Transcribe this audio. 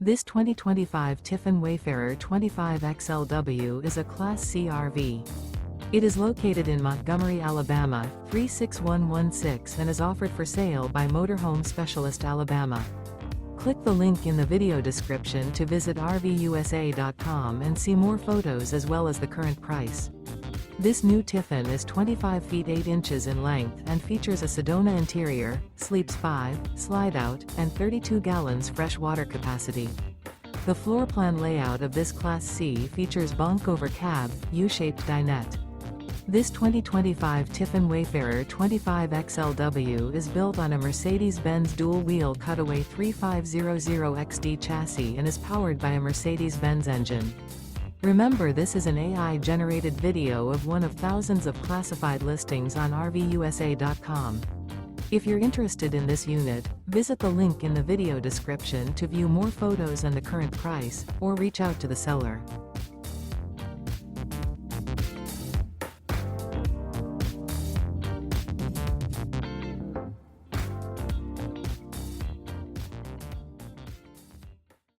This 2025 Tiffin Wayfarer 25XLW is a Class C RV. It is located in Montgomery, Alabama, 36116 and is offered for sale by Motorhome Specialist Alabama. Click the link in the video description to visit RVUSA.com and see more photos as well as the current price. This new Tiffin is 25 feet 8 inches in length and features a Sedona interior, sleeps 5, slide-out, and 32 gallons fresh water capacity. The floor plan layout of this Class C features Bunk Over Cab, U-shaped dinette. This 2025 Tiffin Wayfarer 25XLW is built on a Mercedes-Benz Dual Wheel Cutaway 3500XD chassis and is powered by a Mercedes-Benz engine. Remember, this is an AI-generated video of one of thousands of classified listings on RVUSA.com. If you're interested in this unit, visit the link in the video description to view more photos and the current price, or reach out to the seller.